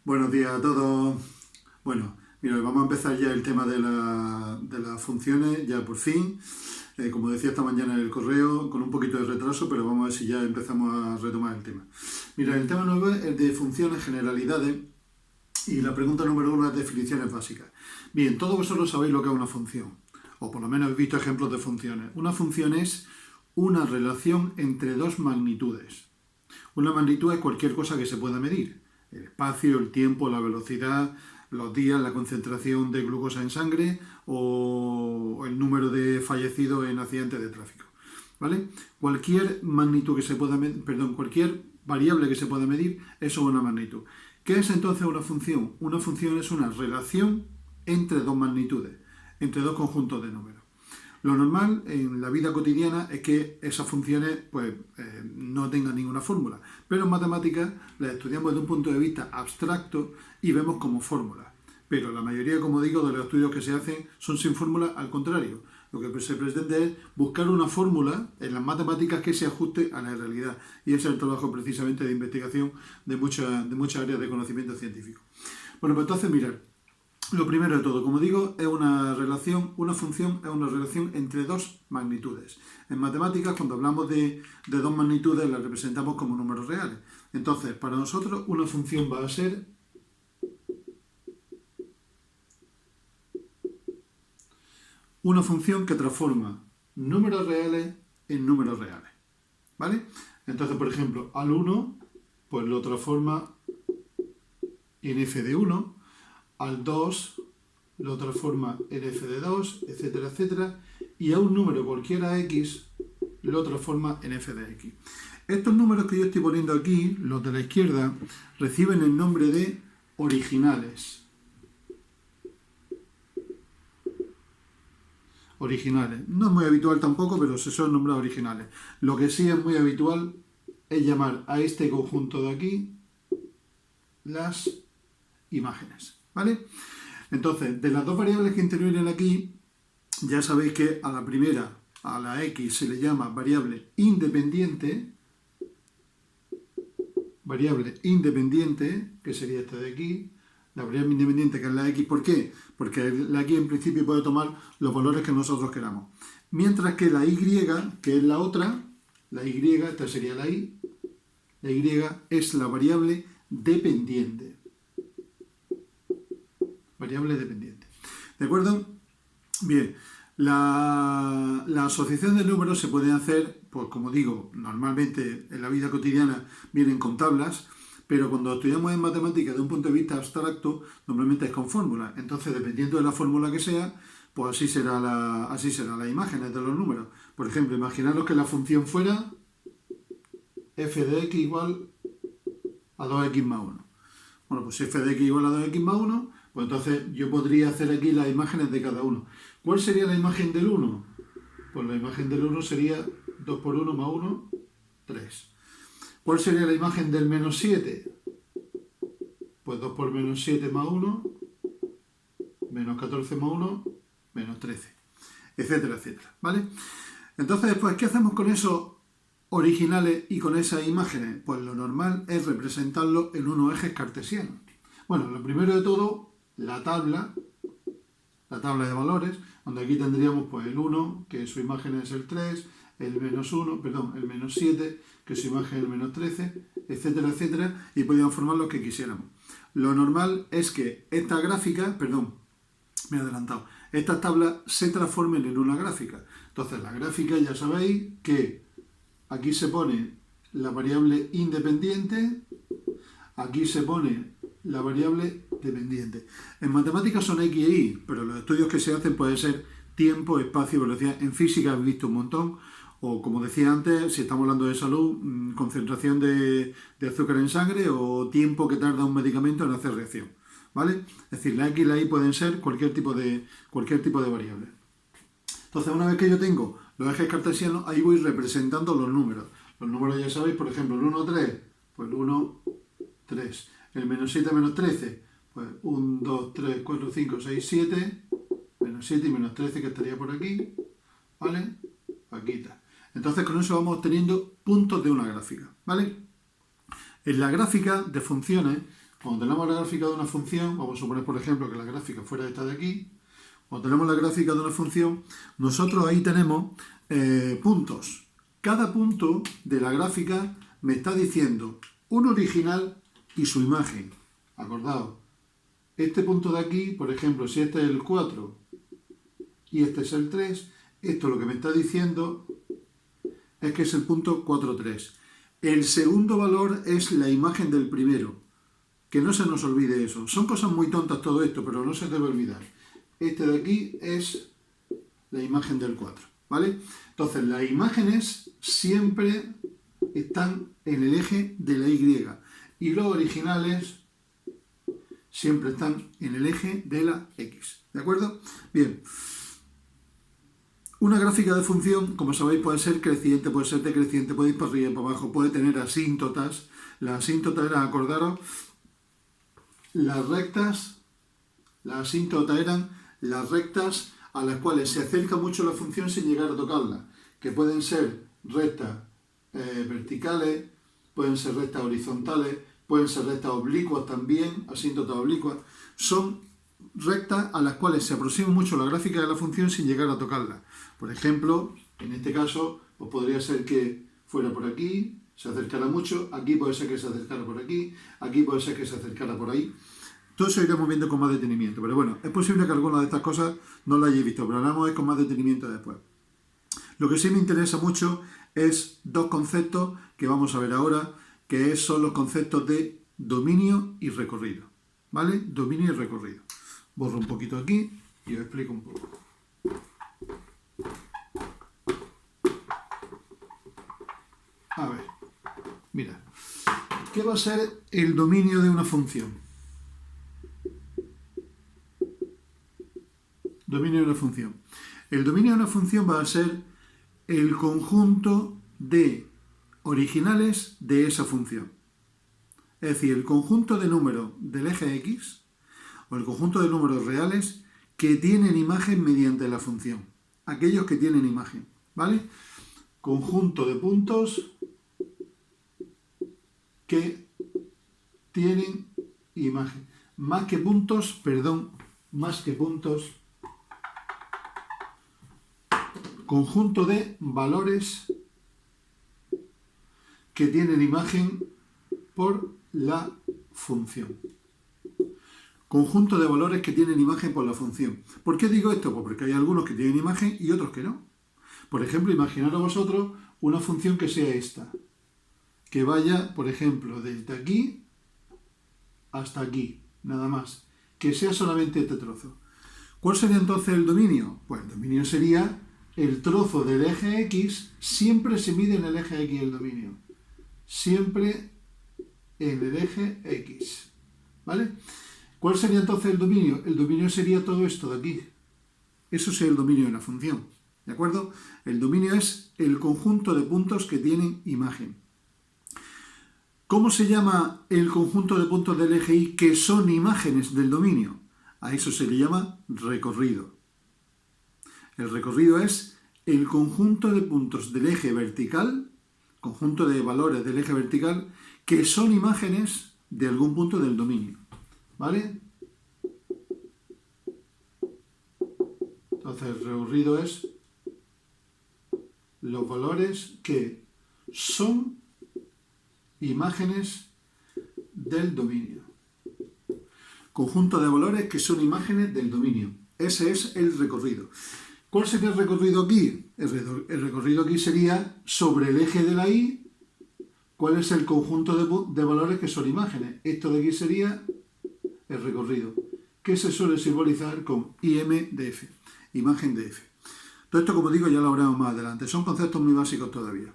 Buenos días a todos. Bueno, mira, vamos a empezar ya el tema de las funciones, ya por fin. Como decía esta mañana en el correo, con un poquito de retraso, pero vamos a ver si ya empezamos a retomar el tema. Mira, el tema nuevo es el de funciones, generalidades, y la pregunta número uno es definiciones básicas. Bien, todos vosotros sabéis lo que es una función, o por lo menos habéis visto ejemplos de funciones. Una función es una relación entre dos magnitudes. Una magnitud es cualquier cosa que se pueda medir. El espacio, el tiempo, la velocidad, los días, la concentración de glucosa en sangre o el número de fallecidos en accidentes de tráfico. ¿Vale? Cualquier magnitud que se pueda medir, cualquier variable que se pueda medir, eso es una magnitud. ¿Qué es entonces una función? Una función es una relación entre dos magnitudes, entre dos conjuntos de números. Lo normal en la vida cotidiana es que esas funciones no tengan ninguna fórmula, pero en matemáticas las estudiamos desde un punto de vista abstracto y vemos como fórmulas. Pero la mayoría, como digo, de los estudios que se hacen son sin fórmula, al contrario. Lo que se pretende es buscar una fórmula en las matemáticas que se ajuste a la realidad. Y ese es el trabajo precisamente de investigación de muchas áreas de conocimiento científico. Bueno, pues entonces mirad. Lo primero de todo, como digo, es una función es una relación entre dos magnitudes. En matemáticas, cuando hablamos de dos magnitudes, las representamos como números reales. Entonces, para nosotros, una función va a ser una función que transforma números reales en números reales. ¿Vale? Entonces, por ejemplo, al 1, pues lo transforma en f de 1, al 2 lo transforma en f de 2, etcétera, etcétera, y a un número cualquiera x lo transforma en f de x. Estos números que yo estoy poniendo aquí, los de la izquierda, reciben el nombre de originales. Originales. No es muy habitual tampoco, pero se son nombrados originales. Lo que sí es muy habitual es llamar a este conjunto de aquí las imágenes. ¿Vale? Entonces, de las dos variables que intervienen aquí, ya sabéis que a la primera, a la x, se le llama variable independiente, que sería esta de aquí, la variable independiente que es la x. ¿Por qué? Porque la x en principio puede tomar los valores que nosotros queramos. Mientras que la y, que es la otra, la y, esta sería la y es la variable dependiente. Variable dependiente. ¿De acuerdo? Bien, la asociación de números se puede hacer, pues como digo, normalmente en la vida cotidiana vienen con tablas, pero cuando estudiamos en matemáticas de un punto de vista abstracto, normalmente es con fórmulas. Entonces, dependiendo de la fórmula que sea, pues así será las imágenes de los números. Por ejemplo, imaginaros que la función fuera f de x igual a 2x más 1. Bueno, pues si f de x igual a 2x más 1, pues entonces yo podría hacer aquí las imágenes de cada uno. ¿Cuál sería la imagen del 1? Pues la imagen del 1 sería 2 por 1 más 1, 3. ¿Cuál sería la imagen del menos 7? Pues 2 por menos 7 más 1, menos 14 más 1, menos 13. Etcétera, etcétera. ¿Vale? Entonces, pues, ¿qué hacemos con esos originales y con esas imágenes? Pues lo normal es representarlo en unos ejes cartesianos. Bueno, lo primero de todo, la tabla de valores, donde aquí tendríamos pues el 1, que su imagen es el 3, el menos 1, el menos 7, que su imagen es el menos 13, etcétera, etcétera, y podríamos formar los que quisiéramos. Lo normal es que esta gráfica, me he adelantado, estas tablas se transformen en una gráfica. Entonces, la gráfica ya sabéis que aquí se pone la variable independiente, aquí se pone la variable dependiente. En matemáticas son x e y, pero los estudios que se hacen pueden ser tiempo, espacio, velocidad. En física he visto un montón, o como decía antes, si estamos hablando de salud, concentración de azúcar en sangre o tiempo que tarda un medicamento en hacer reacción. ¿Vale? Es decir, la x y la y pueden ser cualquier tipo de variable. Entonces, una vez que yo tengo los ejes cartesianos, ahí voy representando los números. Los números ya sabéis, por ejemplo, el 1, 3, pues el 1, 3. El menos 7, menos 13, pues 1, 2, 3, 4, 5, 6, 7, menos 7 y menos 13 que estaría por aquí, ¿vale? Aquí está. Entonces con eso vamos obteniendo puntos de una gráfica, ¿vale? En la gráfica de funciones, Cuando tenemos la gráfica de una función, vamos a suponer, por ejemplo, que la gráfica fuera esta de aquí. Cuando tenemos la gráfica de una función, nosotros ahí tenemos puntos. Cada punto de la gráfica me está diciendo un original y su imagen. Acordaos, este punto de aquí, por ejemplo, si este es el 4 y este es el 3, esto lo que me está diciendo es que es el punto 4, 3. El segundo valor es la imagen del primero. Que no se nos olvide eso. Son cosas muy tontas todo esto, pero no se debe olvidar. Este de aquí es la imagen del 4, ¿vale? Entonces, las imágenes siempre están en el eje de la Y y los originales siempre están en el eje de la X, ¿de acuerdo? Bien. Una gráfica de función, como sabéis, puede ser creciente, puede ser decreciente, puede ir para arriba y para abajo, puede tener asíntotas. Las asíntotas eran, acordaros, las asíntotas eran las rectas a las cuales se acerca mucho la función sin llegar a tocarla, que pueden ser rectas verticales, pueden ser rectas horizontales, pueden ser rectas oblicuas también, asíntotas oblicuas. Son rectas a las cuales se aproxima mucho la gráfica de la función sin llegar a tocarla. Por ejemplo, en este caso, pues podría ser que fuera por aquí, se acercara mucho, aquí puede ser que se acercara por aquí puede ser que se acercara por ahí. Todo eso iremos viendo con más detenimiento, pero bueno, es posible que alguna de estas cosas no la hayáis visto, pero hablamos con más detenimiento después. Lo que sí me interesa mucho es dos conceptos que vamos a ver ahora, que son los conceptos de dominio y recorrido, ¿vale? Dominio y recorrido. Borro un poquito aquí y os explico un poco. A ver, mira, ¿qué va a ser el dominio de una función? Dominio de una función. El dominio de una función va a ser el conjunto de originales de esa función. Es decir, el conjunto de números del eje X o el conjunto de números reales que tienen imagen mediante la función. Aquellos que tienen imagen, ¿vale? Conjunto de puntos que tienen imagen. Más que puntos, conjunto de valores que tienen imagen por la función. Conjunto de valores que tienen imagen por la función. ¿Por qué digo esto? Pues porque hay algunos que tienen imagen y otros que no. Por ejemplo, imaginaros vosotros una función que sea esta. Que vaya, por ejemplo, desde aquí hasta aquí, nada más. Que sea solamente este trozo. ¿Cuál sería entonces el dominio? Pues el dominio sería el trozo del eje X, siempre se mide en el eje X el dominio. Siempre en el eje X. ¿Vale? ¿Cuál sería entonces el dominio? El dominio sería todo esto de aquí. Eso sería el dominio de una función. ¿De acuerdo? El dominio es el conjunto de puntos que tienen imagen. ¿Cómo se llama el conjunto de puntos del eje Y que son imágenes del dominio? A eso se le llama recorrido. El recorrido es el conjunto de puntos del eje vertical, conjunto de valores del eje vertical, que son imágenes de algún punto del dominio. ¿Vale? Entonces el recorrido es los valores que son imágenes del dominio. Conjunto de valores que son imágenes del dominio. Ese es el recorrido. ¿Cuál sería el recorrido aquí? El recorrido aquí sería sobre el eje de la Y. ¿Cuál es el conjunto de valores que son imágenes? Esto de aquí sería el recorrido, que se suele simbolizar con IM de F, imagen de F. Todo esto, como digo, ya lo veremos más adelante. Son conceptos muy básicos todavía.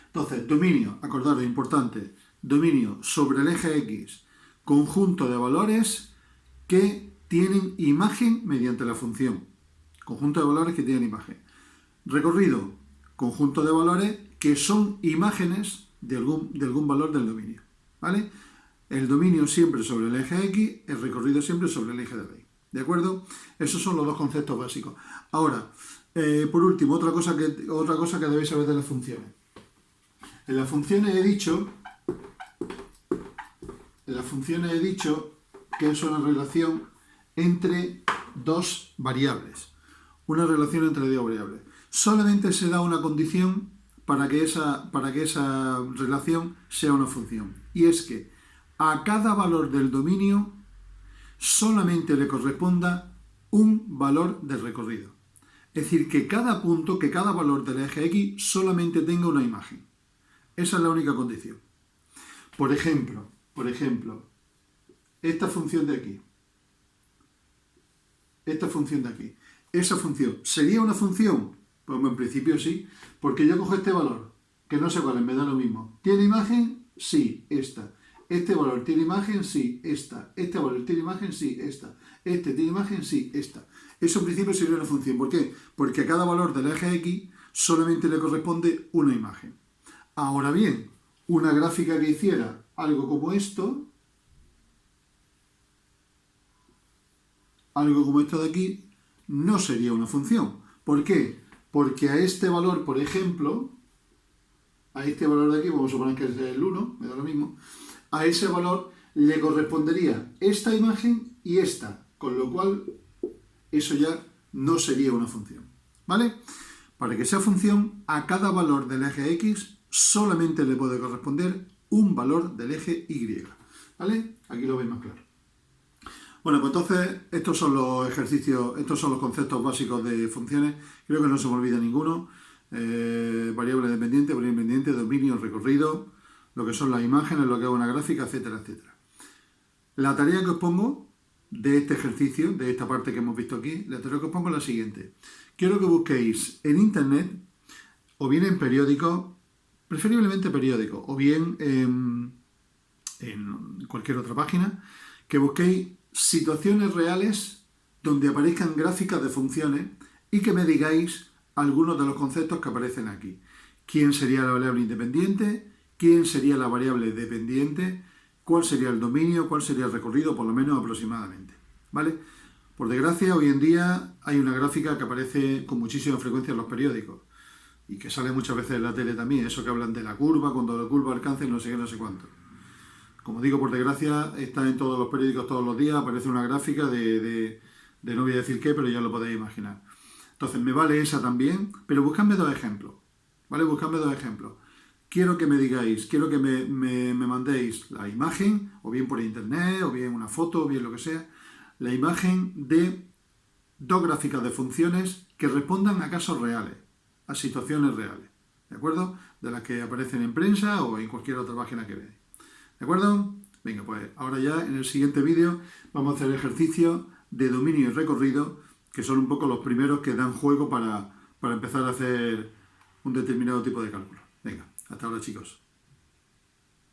Entonces, dominio, acordaros, importante, dominio sobre el eje X, conjunto de valores que tienen imagen mediante la función. Conjunto de valores que tienen imagen. Recorrido, conjunto de valores que son imágenes de algún valor del dominio. ¿Vale? El dominio siempre sobre el eje X, el recorrido siempre sobre el eje de la Y. ¿De acuerdo? Esos son los dos conceptos básicos. Ahora, por último, otra cosa que debéis saber de las funciones. En las funciones he dicho las funciones he dicho que es una relación entre dos variables. Una relación entre dos variables. Solamente se da una condición para que esa relación sea una función. Y es que a cada valor del dominio solamente le corresponda un valor de recorrido. Es decir, que cada punto, que cada valor del eje X solamente tenga una imagen. Esa es la única condición. Por ejemplo, esta función de aquí. Esta función de aquí. Esa función, ¿sería una función? Pues en principio sí, porque yo cojo este valor, que no sé cuál es, me da lo mismo. ¿Tiene imagen? Sí, esta. Este valor tiene imagen, sí, esta. Este valor tiene imagen, sí, esta. Este tiene imagen, sí, esta. Eso en principio sería una función. ¿Por qué? Porque a cada valor del eje X solamente le corresponde una imagen. Ahora bien, una gráfica que hiciera algo como esto, de aquí, no sería una función. ¿Por qué? Porque a este valor, por ejemplo, a este valor de aquí, vamos a suponer que es el 1, me da lo mismo, a ese valor le correspondería esta imagen y esta, con lo cual eso ya no sería una función. ¿Vale? Para que sea función, a cada valor del eje X solamente le puede corresponder un valor del eje Y. ¿Vale? Aquí lo veis más claro. Bueno, pues entonces estos son los ejercicios, estos son los conceptos básicos de funciones. Creo que no se me olvida ninguno. Variable dependiente, variable independiente, dominio, recorrido, lo que son las imágenes, lo que es una gráfica, etcétera, etcétera. La tarea que os pongo de este ejercicio, de esta parte que hemos visto aquí, la tarea que os pongo es la siguiente. Quiero que busquéis en internet, o bien en periódicos, preferiblemente periódicos, o bien en cualquier otra página, que busquéis situaciones reales donde aparezcan gráficas de funciones y que me digáis algunos de los conceptos que aparecen aquí. ¿Quién sería la variable independiente? ¿Quién sería la variable dependiente? ¿Cuál sería el dominio? ¿Cuál sería el recorrido? Por lo menos aproximadamente. ¿Vale? Por desgracia, hoy en día hay una gráfica que aparece con muchísima frecuencia en los periódicos y que sale muchas veces en la tele también. Eso que hablan de la curva, cuando la curva alcanza y no sé qué, no sé cuánto. Como digo, por desgracia, está en todos los periódicos todos los días, aparece una gráfica de no voy a decir qué, pero ya lo podéis imaginar. Entonces, me vale esa también, pero buscadme dos ejemplos, ¿vale? Buscadme dos ejemplos. Quiero que me digáis, quiero que me mandéis la imagen, o bien por internet, o bien una foto, o bien lo que sea, la imagen de dos gráficas de funciones que respondan a casos reales, a situaciones reales, ¿de acuerdo? De las que aparecen en prensa o en cualquier otra página que veáis. ¿De acuerdo? Venga, pues ahora ya en el siguiente vídeo vamos a hacer ejercicios de dominio y recorrido, que son un poco los primeros que dan juego para empezar a hacer un determinado tipo de cálculo. Venga, hasta ahora chicos.